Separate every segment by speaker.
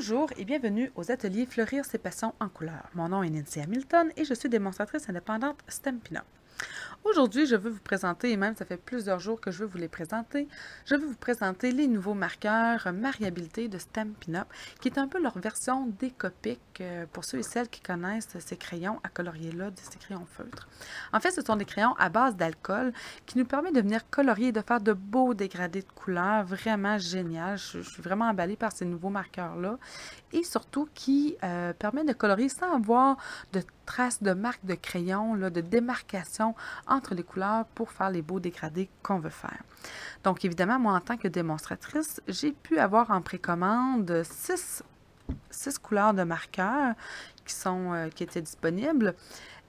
Speaker 1: Bonjour et bienvenue aux ateliers Fleurir ses passions en couleurs. Mon nom est Nancy Hamilton et je suis démonstratrice indépendante Stampin' Up! Aujourd'hui, je veux vous présenter, et même ça fait plusieurs jours que je veux vous les présenter, je veux vous présenter les nouveaux marqueurs Mariabilité de Stampin' Up! Qui est un peu leur version décopique pour ceux et celles qui connaissent ces crayons à colorier-là, ces crayons feutres. En fait, ce sont des crayons à base d'alcool qui nous permettent de venir colorier et de faire de beaux dégradés de couleurs, vraiment génial. Je suis vraiment emballée par ces nouveaux marqueurs-là et surtout qui permet de colorier sans avoir de traces de marques de crayon, là, de démarcation entre les couleurs pour faire les beaux dégradés qu'on veut faire. Donc évidemment, moi en tant que démonstratrice, j'ai pu avoir en précommande 6 couleurs de marqueurs qui étaient disponibles.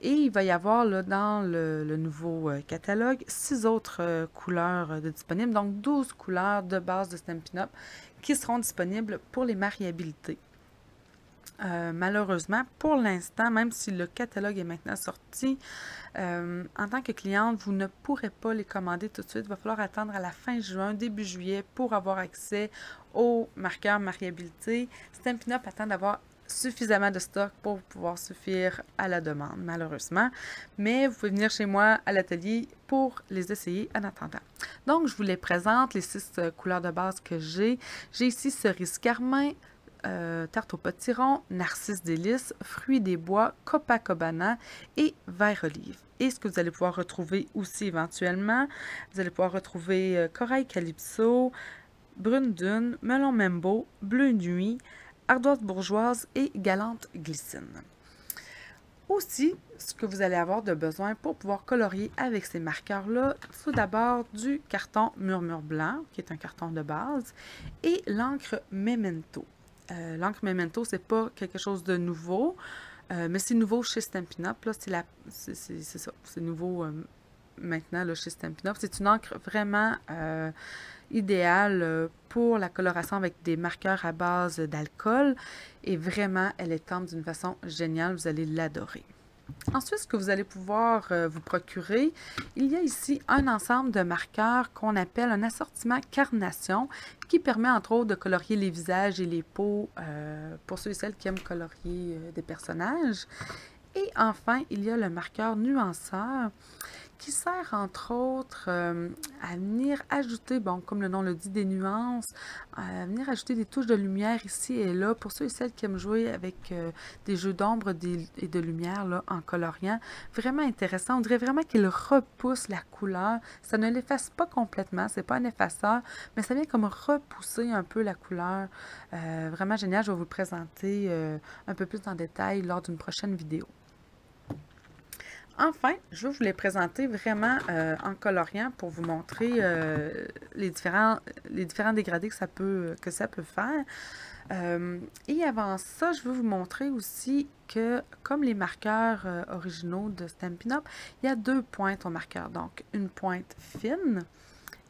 Speaker 1: Et il va y avoir là, dans le nouveau catalogue 6 autres couleurs de disponibles, donc 12 couleurs de base de Stampin' Up! Qui seront disponibles pour les mariabilités. Malheureusement, pour l'instant, même si le catalogue est maintenant sorti, en tant que cliente, vous ne pourrez pas les commander tout de suite. Il va falloir attendre à la fin juin, début juillet pour avoir accès aux marqueurs mariabilité. Stampin' Up! Attend d'avoir suffisamment de stock pour pouvoir suffire à la demande, malheureusement. Mais vous pouvez venir chez moi à l'atelier pour les essayer en attendant. Donc, je vous les présente, les 6 couleurs de base que j'ai. J'ai ici cerise carmin, tarte au potiron, narcisse délice, fruits des bois, Copacabana et vert olive. Et ce que vous allez pouvoir retrouver aussi éventuellement, vous allez pouvoir retrouver corail calypso, brune dune, melon membo, bleu nuit, ardoise bourgeoise et galante glycine. Aussi, ce que vous allez avoir de besoin pour pouvoir colorier avec ces marqueurs-là, tout d'abord du carton Murmure blanc, qui est un carton de base, et l'encre Memento. L'encre Memento, c'est pas quelque chose de nouveau, mais c'est nouveau chez Stampin' Up! C'est ça, c'est nouveau maintenant là, chez Stampin' Up! C'est une encre vraiment idéale pour la coloration avec des marqueurs à base d'alcool et vraiment, elle est tendre d'une façon géniale, vous allez l'adorer. Ensuite, ce que vous allez pouvoir vous procurer, il y a ici un ensemble de marqueurs qu'on appelle un assortiment carnation qui permet entre autres de colorier les visages et les peaux pour ceux et celles qui aiment colorier des personnages. Et enfin, il y a le marqueur nuanceur qui sert entre autres à venir ajouter, bon, comme le nom le dit, des nuances, à venir ajouter des touches de lumière ici et là pour ceux et celles qui aiment jouer avec des jeux d'ombre et de lumière là, en coloriant. Vraiment intéressant. On dirait vraiment qu'il repousse la couleur. Ça ne l'efface pas complètement, c'est pas un effaceur, mais ça vient comme repousser un peu la couleur. Vraiment génial. Je vais vous le présenter un peu plus en détail lors d'une prochaine vidéo. Enfin, je vais vous les présenter vraiment en coloriant pour vous montrer les différents dégradés que ça peut faire. Et avant ça, je veux vous montrer aussi que, comme les marqueurs originaux de Stampin' Up!, il y a 2 pointes au marqueur. Donc, une pointe fine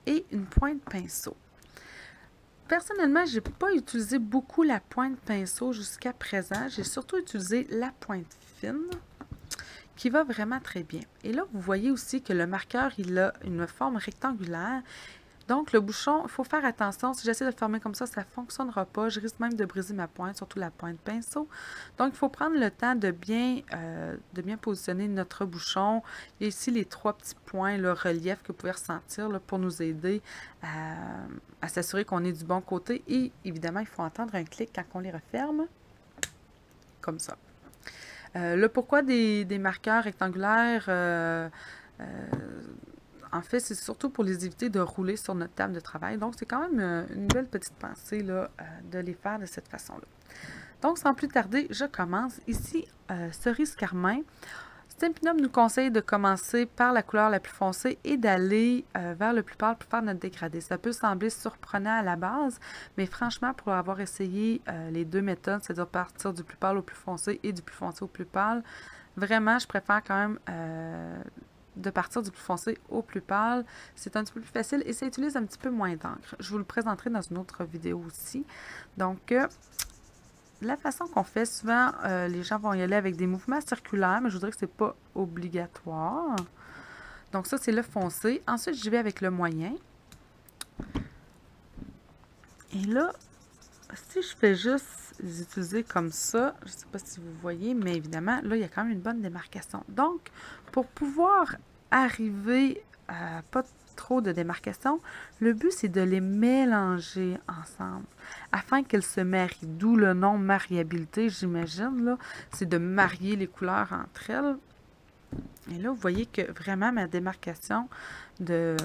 Speaker 1: et une pointe pinceau. Personnellement, je n'ai pas utilisé beaucoup la pointe pinceau jusqu'à présent. J'ai surtout utilisé la pointe fine, qui va vraiment très bien. Et là, vous voyez aussi que le marqueur, il a une forme rectangulaire. Donc, le bouchon, il faut faire attention. Si j'essaie de le fermer comme ça ne fonctionnera pas. Je risque même de briser ma pointe, surtout la pointe pinceau. Donc, il faut prendre le temps de bien positionner notre bouchon. Il y a ici les 3 petits points, le relief que vous pouvez ressentir là, pour nous aider à s'assurer qu'on est du bon côté. Et évidemment, il faut entendre un clic quand on les referme. Comme ça. Le pourquoi des marqueurs rectangulaires, en fait, c'est surtout pour les éviter de rouler sur notre table de travail. Donc, c'est quand même une belle petite pensée là, de les faire de cette façon-là. Donc, sans plus tarder, je commence. Ici, cerise carmin. Stampin' Up! Nous conseille de commencer par la couleur la plus foncée et d'aller vers le plus pâle pour faire notre dégradé. Ça peut sembler surprenant à la base, mais franchement, pour avoir essayé les 2 méthodes, c'est-à-dire partir du plus pâle au plus foncé et du plus foncé au plus pâle, vraiment, je préfère quand même de partir du plus foncé au plus pâle. C'est un petit peu plus facile et ça utilise un petit peu moins d'encre. Je vous le présenterai dans une autre vidéo aussi. Donc, la façon qu'on fait, souvent, les gens vont y aller avec des mouvements circulaires, mais je voudrais que ce n'est pas obligatoire. Donc ça, c'est le foncé. Ensuite, j'y vais avec le moyen. Et là, si je fais juste les utiliser comme ça, je ne sais pas si vous voyez, mais évidemment, là, il y a quand même une bonne démarcation. Donc, pour pouvoir arriver à pas trop de démarcation, le but, c'est de les mélanger ensemble afin qu'elles se marient. D'où le nom mariabilité, j'imagine, là. C'est de marier les couleurs entre elles. Et là, vous voyez que vraiment, ma démarcation de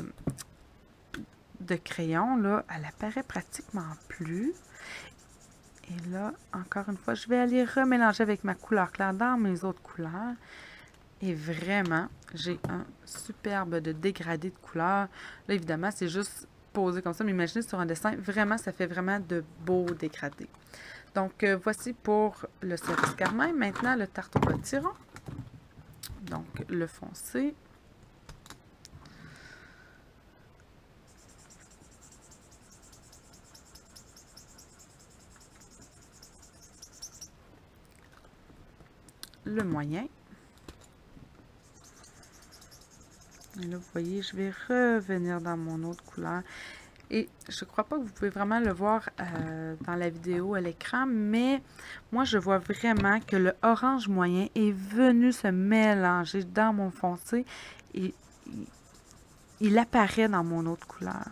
Speaker 1: crayon, là, elle apparaît pratiquement plus. Et là, encore une fois, je vais aller remélanger avec ma couleur claire dans mes autres couleurs. Et vraiment, j'ai un superbe de dégradé de couleurs. Là, évidemment, c'est juste posé comme ça, mais imaginez sur un dessin, vraiment, ça fait vraiment de beaux dégradés. Donc, voici pour le cerise carmin. Maintenant, le tarte au potiron. Donc, le foncé. Le moyen. Et là, vous voyez, je vais revenir dans mon autre couleur. Et je ne crois pas que vous pouvez vraiment le voir dans la vidéo à l'écran, mais moi, je vois vraiment que le orange moyen est venu se mélanger dans mon foncé et il apparaît dans mon autre couleur.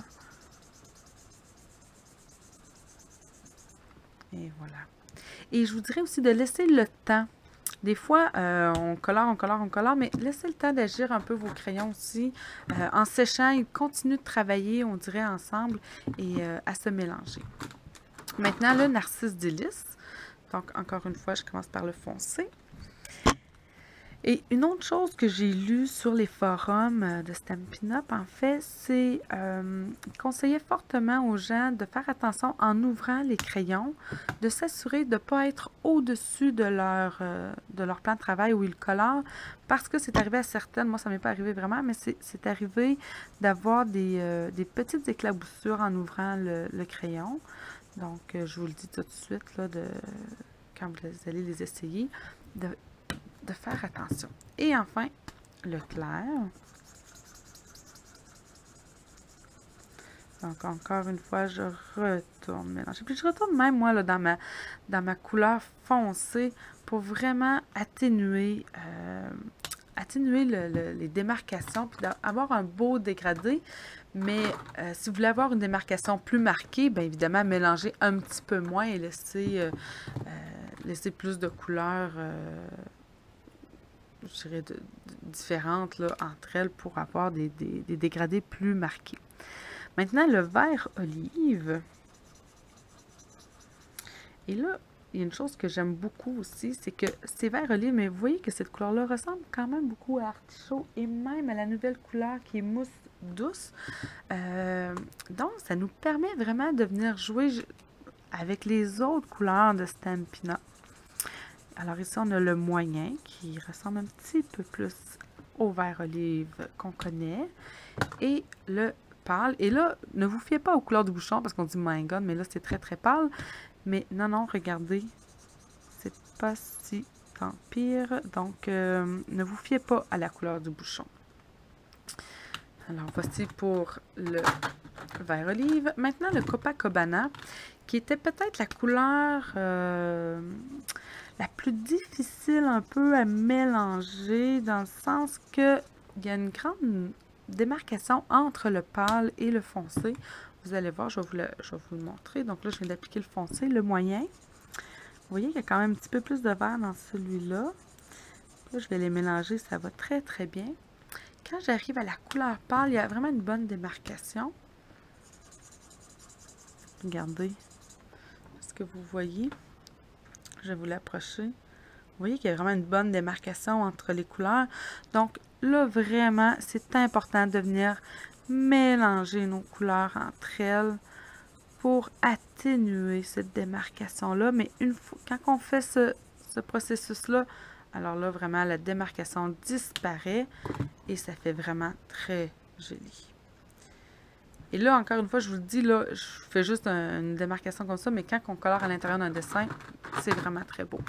Speaker 1: Et voilà. Et je vous dirais aussi de laisser le temps. Des fois, on colore, mais laissez le temps d'agir un peu vos crayons aussi. En séchant, ils continuent de travailler, on dirait, ensemble et à se mélanger. Maintenant, le narcisse délice. Donc, encore une fois, je commence par le foncé. Et une autre chose que j'ai lue sur les forums de Stampin' Up, en fait, c'est conseiller fortement aux gens de faire attention en ouvrant les crayons, de s'assurer de ne pas être au-dessus de leur plan de travail où ils colorent, parce que c'est arrivé à certaines, moi ça m'est pas arrivé vraiment, mais c'est arrivé d'avoir des petites éclaboussures en ouvrant le crayon. Donc, je vous le dis tout de suite, là, quand vous allez les essayer, de faire attention. Et enfin, le clair. Donc, encore une fois, je retourne mélanger. Puis, je retourne même, moi, là, dans ma couleur foncée pour vraiment atténuer, les démarcations, puis avoir un beau dégradé. Mais si vous voulez avoir une démarcation plus marquée, bien évidemment, mélanger un petit peu moins et laisser plus de couleurs je dirais, différentes là, entre elles pour avoir des dégradés plus marqués. Maintenant, le vert olive. Et là, il y a une chose que j'aime beaucoup aussi, c'est que c'est vert olive, mais vous voyez que cette couleur-là ressemble quand même beaucoup à artichaut et même à la nouvelle couleur qui est mousse douce. Donc, ça nous permet vraiment de venir jouer avec les autres couleurs de Stampin' Up. Alors ici, on a le moyen qui ressemble un petit peu plus au vert olive qu'on connaît. Et le pâle. Et là, ne vous fiez pas aux couleurs du bouchon parce qu'on dit my god, mais là, c'est très très pâle. Mais non, non, regardez. C'est pas si tant pire. Donc, ne vous fiez pas à la couleur du bouchon. Alors, voici pour le vert olive. Maintenant, le Copacabana, qui était peut-être la couleur la plus difficile un peu à mélanger, dans le sens que il y a une grande démarcation entre le pâle et le foncé. Vous allez voir, je vais vous le montrer. Donc là, je viens d'appliquer le foncé, le moyen. Vous voyez qu'il y a quand même un petit peu plus de vert dans celui-là. Là, je vais les mélanger, ça va très très bien. Quand j'arrive à la couleur pâle, il y a vraiment une bonne démarcation. Regardez. Est-ce que vous voyez? Je vais vous l'approcher. Vous voyez qu'il y a vraiment une bonne démarcation entre les couleurs. Donc là, vraiment, c'est important de venir mélanger nos couleurs entre elles pour atténuer cette démarcation-là. Mais une fois, quand on fait ce processus-là, alors là, vraiment, la démarcation disparaît et ça fait vraiment très joli. Et là, encore une fois, je vous le dis, là, je fais juste une démarcation comme ça, mais quand on colore à l'intérieur d'un dessin, c'est vraiment très beau.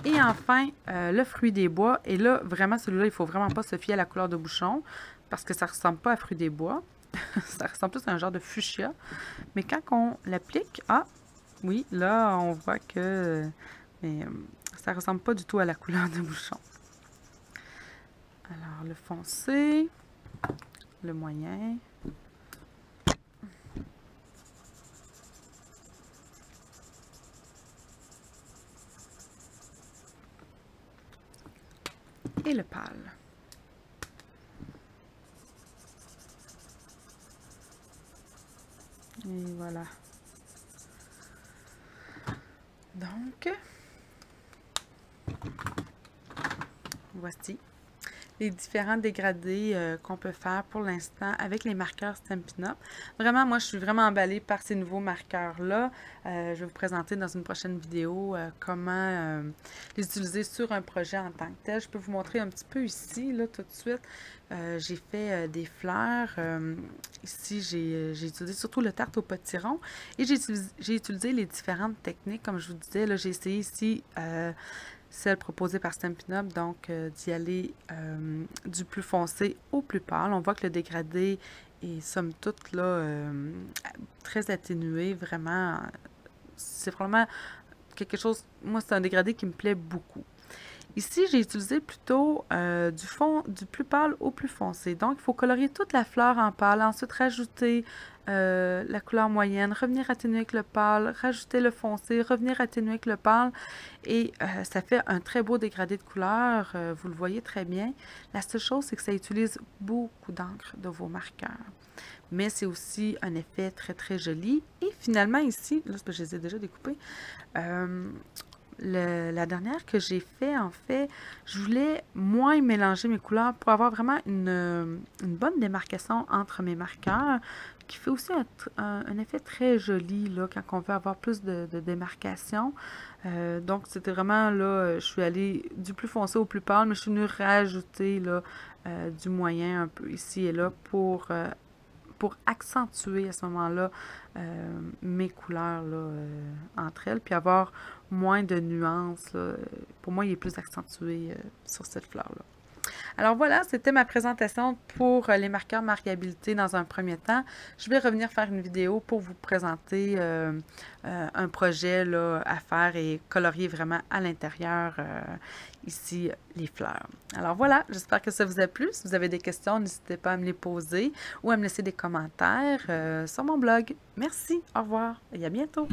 Speaker 1: Et enfin, le fruit des bois. Et là, vraiment, celui-là, il ne faut vraiment pas se fier à la couleur de bouchon, parce que ça ne ressemble pas à fruit des bois. Ça ressemble plus à un genre de fuchsia. Mais quand on l'applique, Oui, là, on voit que mais, ça ressemble pas du tout à la couleur de bouchon. Alors, le foncé, le moyen. Et le pâle. Et voilà. Donc, voici les différents dégradés qu'on peut faire pour l'instant avec les marqueurs Stampin' Up. Vraiment, moi, je suis vraiment emballée par ces nouveaux marqueurs-là. Je vais vous présenter dans une prochaine vidéo comment les utiliser sur un projet en tant que tel. Je peux vous montrer un petit peu ici, là, tout de suite. J'ai fait des fleurs. Ici, j'ai utilisé surtout le tarte au potiron et j'ai utilisé les différentes techniques. Comme je vous disais, là, j'ai essayé ici celle proposée par Stampin' Up, donc d'y aller du plus foncé au plus pâle. On voit que le dégradé est somme toute là, très atténué, vraiment. C'est vraiment quelque chose, moi c'est un dégradé qui me plaît beaucoup. Ici, j'ai utilisé plutôt du plus pâle au plus foncé. Donc, il faut colorier toute la fleur en pâle, ensuite rajouter la couleur moyenne, revenir atténuer avec le pâle, rajouter le foncé, revenir atténuer avec le pâle. Et ça fait un très beau dégradé de couleur, vous le voyez très bien. La seule chose, c'est que ça utilise beaucoup d'encre de vos marqueurs. Mais c'est aussi un effet très, très joli. Et finalement, ici, là, je les ai déjà découpés, la dernière que j'ai fait, en fait, je voulais moins mélanger mes couleurs pour avoir vraiment une bonne démarcation entre mes marqueurs, qui fait aussi un effet très joli là, quand on veut avoir plus de démarcation. Donc, c'était vraiment là, je suis allée du plus foncé au plus pâle, mais je suis venue rajouter là, du moyen un peu ici et là pour accentuer à ce moment-là mes couleurs là, entre elles, puis avoir moins de nuances. Là. Pour moi, il est plus accentué sur cette fleur-là. Alors voilà, c'était ma présentation pour les marqueurs marquabilité dans un premier temps. Je vais revenir faire une vidéo pour vous présenter un projet là, à faire et colorier vraiment à l'intérieur ici les fleurs. Alors voilà, j'espère que ça vous a plu. Si vous avez des questions, n'hésitez pas à me les poser ou à me laisser des commentaires sur mon blog. Merci, au revoir et à bientôt!